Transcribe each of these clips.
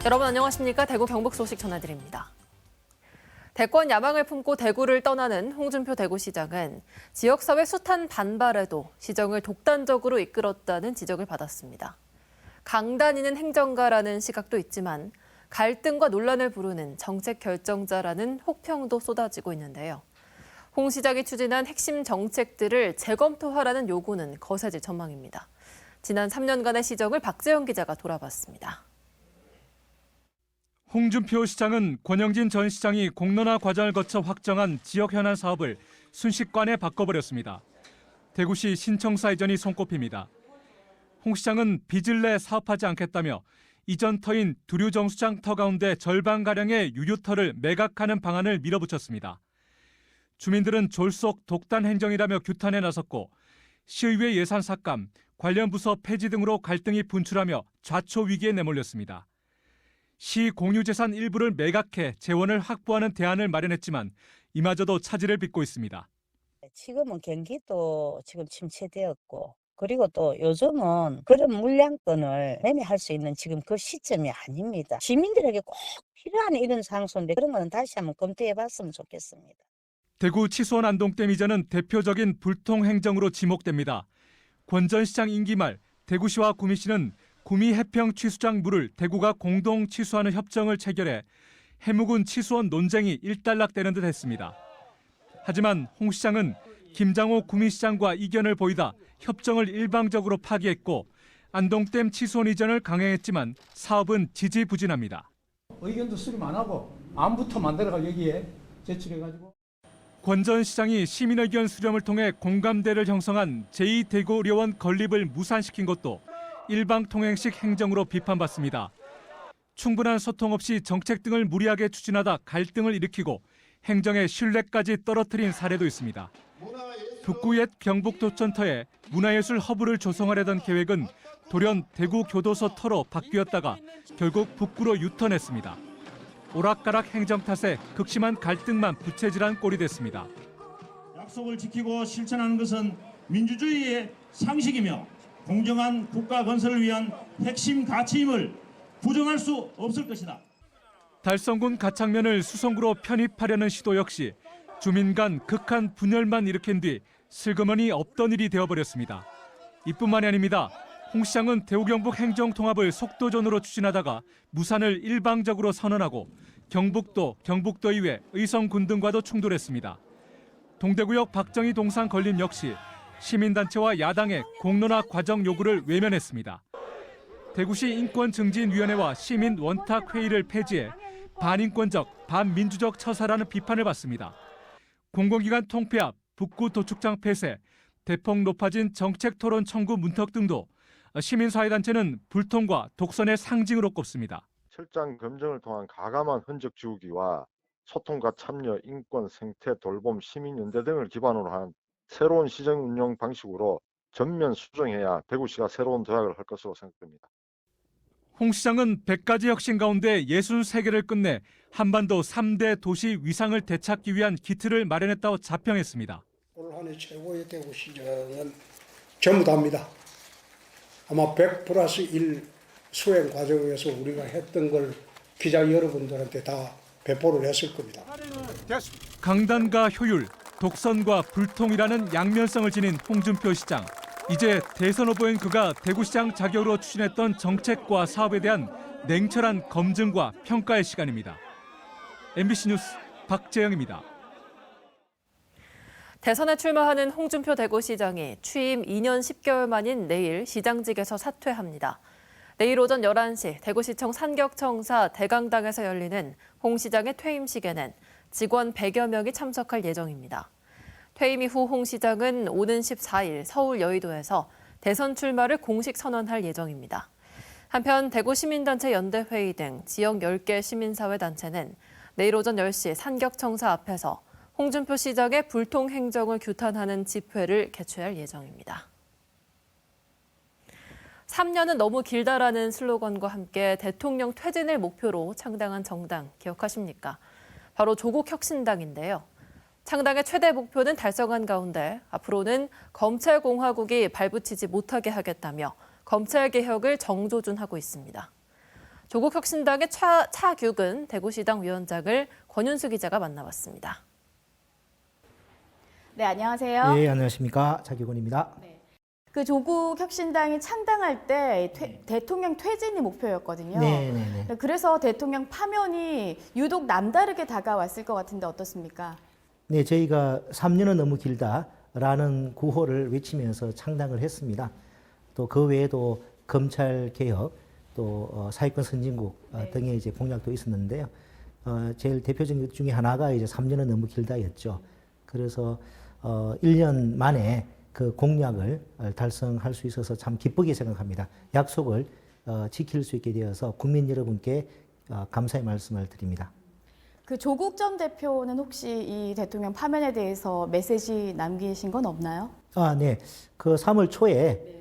여러분 안녕하십니까? 대구 경북 소식 전해드립니다. 대권 야망을 품고 대구를 떠나는 홍준표 대구시장은 지역사회 숱한 반발에도 시정을 독단적으로 이끌었다는 지적을 받았습니다. 강단있는 행정가라는 시각도 있지만 갈등과 논란을 부르는 정책 결정자라는 혹평도 쏟아지고 있는데요. 홍 시장이 추진한 핵심 정책들을 재검토하라는 요구는 거세질 전망입니다. 지난 3년간의 시정을 박재영 기자가 돌아봤습니다. 홍준표 시장은 권영진 전 시장이 공론화 과정을 거쳐 확정한 지역 현안 사업을 순식간에 바꿔버렸습니다. 대구시 신청사 이전이 손꼽힙니다. 홍 시장은 빚을 내 사업하지 않겠다며 이전 터인 두류정수장 터 가운데 절반가량의 유류터를 매각하는 방안을 밀어붙였습니다. 주민들은 졸속 독단 행정이라며 규탄에 나섰고 시의회 예산 삭감, 관련 부서 폐지 등으로 갈등이 분출하며 좌초 위기에 내몰렸습니다. 시 공유재산 일부를 매각해 재원을 확보하는 대안을 마련했지만 이마저도 차질을 빚고 있습니다. 지금은 경기도 지금 침체되었고 그리고 또 요즘은 그런 물량권을 매매할 수 있는 지금 그 시점이 아닙니다. 시민들에게 꼭 필요한 이런 장소인데 그런 거는 다시 한번 검토해 봤으면 좋겠습니다. 대구 치수원 안동댐 이전은 대표적인 불통 행정으로 지목됩니다. 권 전 시장 임기 말 대구시와 구미시는 구미 해평 취수장 물을 대구가 공동 취수하는 협정을 체결해 해묵은 치수원 논쟁이 일단락되는 듯 했습니다. 하지만 홍 시장은 김장호 구미시장과 이견을 보이다 협정을 일방적으로 파기했고 안동댐 치수원 이전을 강행했지만 사업은 지지부진합니다. 의견도 수렴 안 하고 안부터 만들어가 여기에 제출해가지고. 권 전 시장이 시민의견 수렴을 통해 공감대를 형성한 제2대구료원 건립을 무산시킨 것도 일방통행식 행정으로 비판받습니다. 충분한 소통 없이 정책 등을 무리하게 추진하다 갈등을 일으키고 행정의 신뢰까지 떨어뜨린 사례도 있습니다. 북구 옛 경북도천터에 문화예술 허브를 조성하려던 계획은 돌연 대구교도소 터로 바뀌었다가 결국 북구로 유턴했습니다. 오락가락 행정 탓에 극심한 갈등만 부채질한 꼴이 됐습니다. 약속을 지키고 실천하는 것은 민주주의의 상식이며 공정한 국가 건설을 위한 핵심 가치임을 부정할 수 없을 것이다. 달성군 가창면을 수성구로 편입하려는 시도 역시 주민 간 극한 분열만 일으킨 뒤 슬그머니 없던 일이 되어버렸습니다. 이뿐만이 아닙니다. 홍 시장은 대구 경북 행정통합을 속도전으로 추진하다가 무산을 일방적으로 선언하고 경북도, 경북도의회, 의성군 등과도 충돌했습니다. 동대구역 박정희 동상 건립 역시 시민단체와 야당의 공론화 과정 요구를 외면했습니다. 대구시 인권증진위원회와 시민 원탁회의를 폐지해 반인권적, 반민주적 처사라는 비판을 받습니다. 공공기관 통폐합, 북구 도축장 폐쇄, 대폭 높아진 정책토론 청구 문턱 등도 시민사회단체는 불통과 독선의 상징으로 꼽습니다. 철장 검증을 통한 가감한 흔적 지우기와 소통과 참여, 인권, 생태, 돌봄, 시민연대 등을 기반으로 한 새로운 시정 운영 방식으로 전면 수정해야 대구시가 새로운 도약을 할 것으로 생각됩니다. 홍 시장은 100가지 혁신 가운데 63개를 끝내 한반도 3대 도시 위상을 되찾기 위한 기틀을 마련했다고 자평했습니다. 올 한 해 최고의 대구 시정은 전부 다입니다. 아마 100+1 수행 과정에서 우리가 했던 걸 기자 여러분들한테 다 배포를 했을 겁니다. 강단과 효율, 독선과 불통이라는 양면성을 지닌 홍준표 시장. 이제 대선 후보인 그가 대구시장 자격으로 추진했던 정책과 사업에 대한 냉철한 검증과 평가의 시간입니다. MBC 뉴스 박재영입니다. 대선에 출마하는 홍준표 대구시장이 취임 2년 10개월 만인 내일 시장직에서 사퇴합니다. 내일 오전 11시 대구시청 산격청사 대강당에서 열리는 홍 시장의 퇴임식에는 직원 100여 명이 참석할 예정입니다. 퇴임 이후 홍 시장은 오는 14일 서울 여의도에서 대선 출마를 공식 선언할 예정입니다. 한편 대구시민단체 연대회의 등 지역 10개 시민사회단체는 내일 오전 10시 산격청사 앞에서 홍준표 시장의 불통 행정을 규탄하는 집회를 개최할 예정입니다. 3년은 너무 길다라는 슬로건과 함께 대통령 퇴진을 목표로 창당한 정당 기억하십니까? 바로 조국혁신당인데요. 창당의 최대 목표는 달성한 가운데 앞으로는 검찰공화국이 발붙이지 못하게 하겠다며 검찰개혁을 정조준하고 있습니다. 조국혁신당의 차규근 대구시당 위원장을 권윤수 기자가 만나봤습니다. 네, 안녕하세요. 네, 안녕하십니까. 차규근입니다. 그 조국 혁신당이 창당할 때 대통령 퇴진이 목표였거든요. 네. 그래서 대통령 파면이 유독 남다르게 다가왔을 것 같은데 어떻습니까? 네, 저희가 3년은 너무 길다라는 구호를 외치면서 창당을 했습니다. 또 그 외에도 검찰 개혁, 또 사회권 선진국 등의 이제 공약도 있었는데요. 제일 대표적인 것 중에 하나가 이제 3년은 너무 길다였죠. 그래서 1년 만에 그 공약을 달성할 수 있어서 참 기쁘게 생각합니다. 약속을 지킬 수 있게 되어서 국민 여러분께 감사의 말씀을 드립니다. 그 조국 전 대표는 혹시 이 대통령 파면에 대해서 메시지 남기신 건 없나요? 네. 그 3월 초에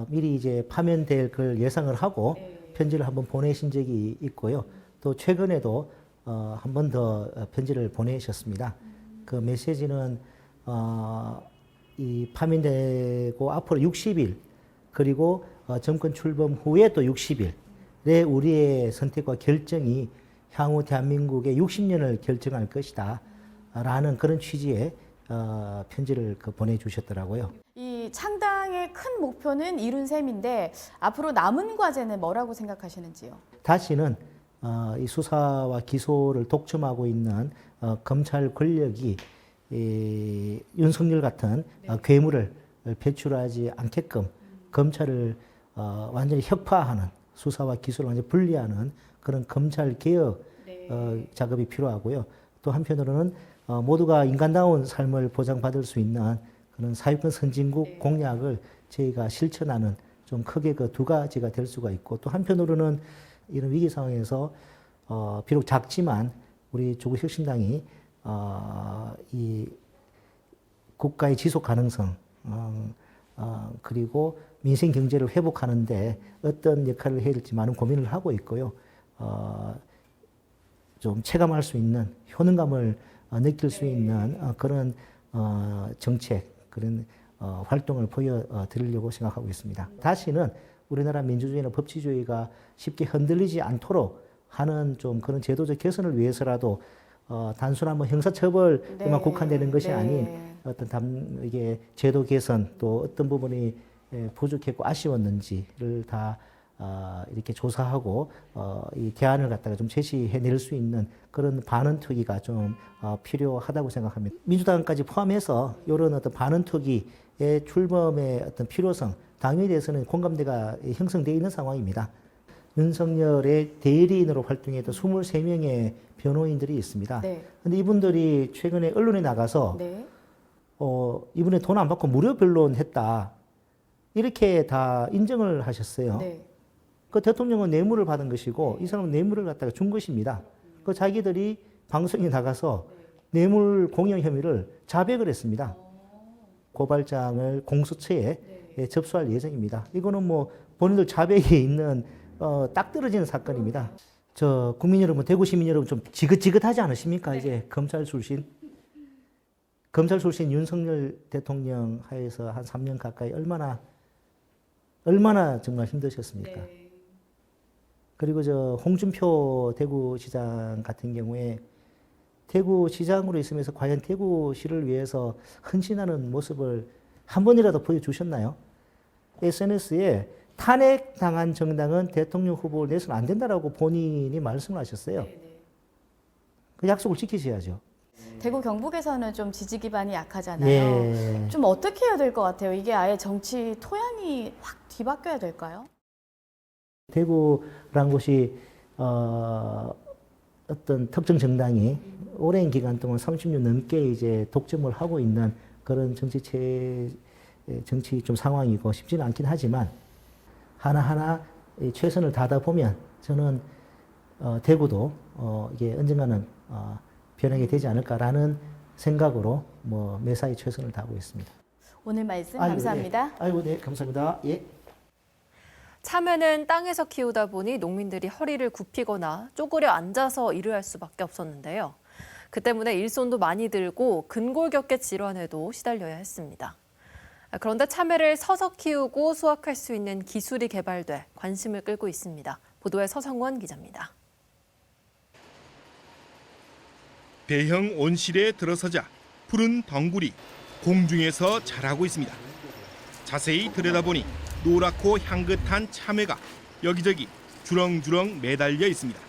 미리 이제 파면될 걸 예상을 하고 편지를 한번 보내신 적이 있고요. 또 최근에도 한 번 더 편지를 보내셨습니다. 그 메시지는 이 파면되고 앞으로 60일 그리고 정권 출범 후에 또 60일의 우리의 선택과 결정이 향후 대한민국의 60년을 결정할 것이다 라는 그런 취지의 편지를 보내주셨더라고요. 이 창당의 큰 목표는 이룬 셈인데 앞으로 남은 과제는 뭐라고 생각하시는지요? 다시는 이 수사와 기소를 독점하고 있는 검찰 권력이 이 윤석열 같은 괴물을 배출하지 않게끔 검찰을 완전히 혁파하는 수사와 기소를 완전히 분리하는 그런 검찰 개혁 작업이 필요하고요. 또 한편으로는 모두가 인간다운 삶을 보장받을 수 있는 그런 사회권 선진국 공약을 저희가 실천하는 좀 크게 그 두 가지가 될 수가 있고 또 한편으로는 이런 위기 상황에서 비록 작지만 우리 조국혁신당이 이 국가의 지속 가능성 그리고 민생 경제를 회복하는데 어떤 역할을 해야 될지 많은 고민을 하고 있고요. 좀 체감할 수 있는 효능감을 느낄 수 있는 그런 정책 그런 활동을 보여드리려고 생각하고 있습니다. 다시는 우리나라 민주주의나 법치주의가 쉽게 흔들리지 않도록 하는 좀 그런 제도적 개선을 위해서라도 단순한 뭐 형사처벌에만 국한되는 것이 아닌 어떤 이게 제도 개선 또 어떤 부분이 부족했고 아쉬웠는지를 다 이렇게 조사하고 이 대안을 갖다가 좀 제시해낼 수 있는 그런 반언투기가 좀 필요하다고 생각합니다. 민주당까지 포함해서 이런 어떤 반언투기의 출범의 어떤 필요성 당에 대해서는 공감대가 형성되어 있는 상황입니다. 윤석열의 대리인으로 활동했던 23명의 변호인들이 있습니다. 그런데 이분들이 최근에 언론에 나가서 이번에 돈 안 받고 무료 변론했다. 이렇게 다 인정을 하셨어요. 그 대통령은 뇌물을 받은 것이고 이 사람은 뇌물을 갖다가 준 것입니다. 그 자기들이 방송에 나가서 뇌물 공여 혐의를 자백을 했습니다. 고발장을 공수처에 접수할 예정입니다. 이거는 뭐 본인들 자백이 있는 딱 떨어지는 사건입니다. 저 국민 여러분, 대구 시민 여러분 좀 지긋지긋하지 않으십니까? 이제 검찰 출신 윤석열 대통령 하에서 한 3년 가까이 얼마나 정말 힘드셨습니까? 그리고 저 홍준표 대구시장 같은 경우에 대구시장으로 있으면서 과연 대구시를 위해서 헌신하는 모습을 한 번이라도 보여주셨나요? SNS에 탄핵당한 정당은 대통령 후보를 내서는 안 된다라고 본인이 말씀을 하셨어요. 그 약속을 지키셔야죠. 대구 경북에서는 좀 지지 기반이 약하잖아요. 좀 어떻게 해야 될 것 같아요? 이게 아예 정치 토양이 확 뒤바뀌어야 될까요? 대구란 곳이 어떤 특정 정당이 오랜 기간 동안 30년 넘게 이제 독점을 하고 있는 그런 정치 좀 상황이고 쉽지는 않긴 하지만 하나하나 최선을 다하다 보면 저는 대구도 이게 언젠가는 변하게 되지 않을까라는 생각으로 뭐 매사에 최선을 다하고 있습니다. 오늘 말씀 감사합니다. 네, 감사합니다. 예. 참외는 땅에서 키우다 보니 농민들이 허리를 굽히거나 쪼그려 앉아서 일을 할 수밖에 없었는데요. 그 때문에 일손도 많이 들고 근골격계 질환에도 시달려야 했습니다. 그런데 참외를 서서 키우고 수확할 수 있는 기술이 개발돼 관심을 끌고 있습니다. 보도에 서성원 기자입니다. 대형 온실에 들어서자 푸른 덩굴이 공중에서 자라고 있습니다. 자세히 들여다보니 노랗고 향긋한 참외가 여기저기 주렁주렁 매달려 있습니다.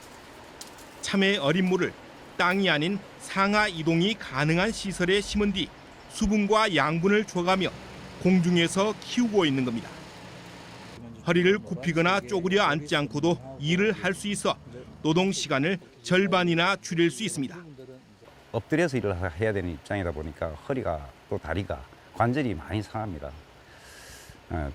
참외 어린 물을 땅이 아닌 상하 이동이 가능한 시설에 심은 뒤 수분과 양분을 줘가며 공중에서 키우고 있는 겁니다. 허리를 굽히거나 쪼그려 앉지 않고도 일을 할 수 있어 노동 시간을 절반이나 줄일 수 있습니다. 엎드려서 일을 해야 되는 입장이다 보니까 허리가 또 다리가 관절이 많이 상합니다.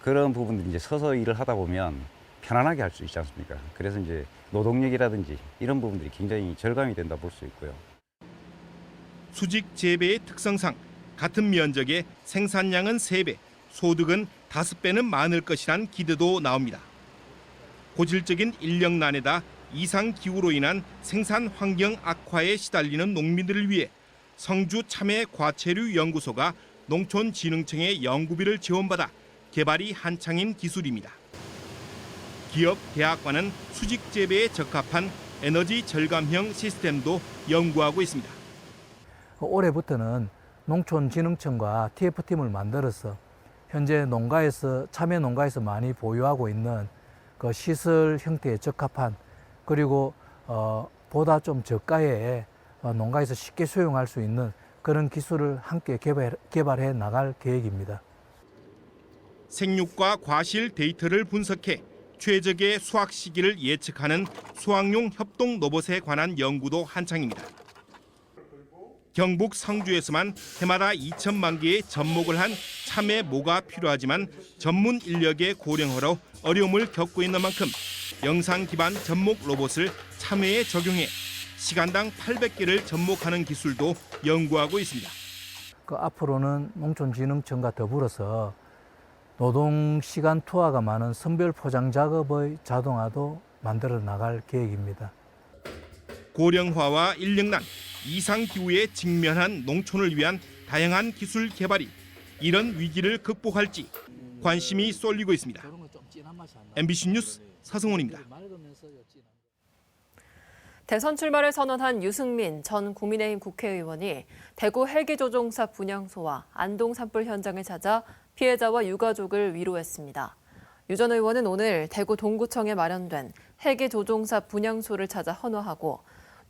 그런 부분들이 이제 서서 일을 하다 보면 편안하게 할 수 있지 않습니까? 그래서 이제 노동력이라든지 이런 부분들이 굉장히 절감이 된다 볼 수 있고요. 수직 재배의 특성상 같은 면적의 생산량은 3배, 소득은 5배는 많을 것이란 기대도 나옵니다. 고질적인 인력난에다 이상 기후로 인한 생산 환경 악화에 시달리는 농민들을 위해 성주 참외 과체류 연구소가 농촌진흥청의 연구비를 지원받아 개발이 한창인 기술입니다. 기업, 대학과는 수직 재배에 적합한 에너지 절감형 시스템도 연구하고 있습니다. 올해부터는 농촌진흥청과 TF팀을 만들어서 현재 참외 농가에서 많이 보유하고 있는 그 시설 형태에 적합한 그리고 보다 좀 저가에 농가에서 쉽게 수용할 수 있는 그런 기술을 함께 개발해 나갈 계획입니다. 생육과 과실 데이터를 분석해 최적의 수확 시기를 예측하는 수확용 협동 로봇에 관한 연구도 한창입니다. 경북 성주에서만 해마다 2천만 개의 접목을 한 참외 모가 필요하지만 전문 인력의 고령화로 어려움을 겪고 있는 만큼 영상 기반 접목 로봇을 참외에 적용해 시간당 800개를 접목하는 기술도 연구하고 있습니다. 앞으로는 농촌진흥청과 더불어서 노동시간 투하가 많은 선별 포장 작업의 자동화도 만들어 나갈 계획입니다. 고령화와 인력난, 이상기후에 직면한 농촌을 위한 다양한 기술 개발이 이런 위기를 극복할지 관심이 쏠리고 있습니다. MBC 뉴스 서승훈입니다. 대선 출마를 선언한 유승민 전 국민의힘 국회의원이 대구 헬기조종사 분향소와 안동 산불 현장을 찾아 피해자와 유가족을 위로했습니다. 유 전 의원은 오늘 대구 동구청에 마련된 헬기조종사 분향소를 찾아 헌화하고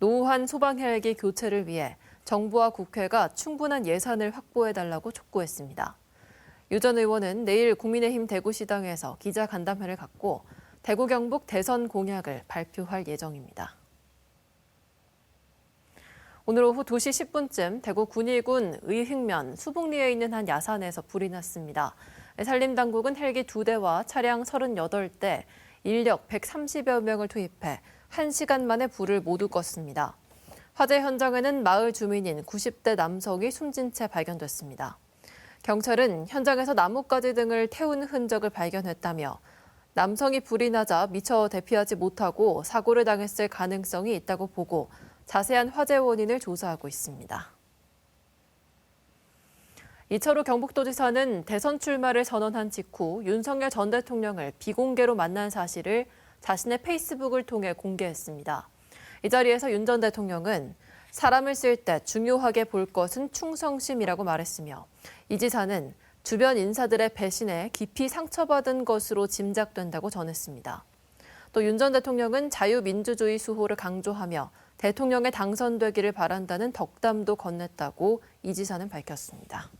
노후한 소방 헬기 교체를 위해 정부와 국회가 충분한 예산을 확보해달라고 촉구했습니다. 유 전 의원은 내일 국민의힘 대구시당에서 기자간담회를 갖고 대구 경북 대선 공약을 발표할 예정입니다. 오늘 오후 2시 10분쯤 대구 군위군 의흥면 수북리에 있는 한 야산에서 불이 났습니다. 산림당국은 헬기 2대와 차량 38대, 인력 130여 명을 투입해 1시간 만에 불을 모두 껐습니다. 화재 현장에는 마을 주민인 90대 남성이 숨진 채 발견됐습니다. 경찰은 현장에서 나뭇가지 등을 태운 흔적을 발견했다며 남성이 불이 나자 미처 대피하지 못하고 사고를 당했을 가능성이 있다고 보고 자세한 화재 원인을 조사하고 있습니다. 이철우 경북도지사는 대선 출마를 선언한 직후 윤석열 전 대통령을 비공개로 만난 사실을 자신의 페이스북을 통해 공개했습니다. 이 자리에서 윤 전 대통령은 사람을 쓸 때 중요하게 볼 것은 충성심이라고 말했으며 이 지사는 주변 인사들의 배신에 깊이 상처받은 것으로 짐작된다고 전했습니다. 또 윤 전 대통령은 자유민주주의 수호를 강조하며 대통령에 당선되기를 바란다는 덕담도 건넸다고 이 지사는 밝혔습니다.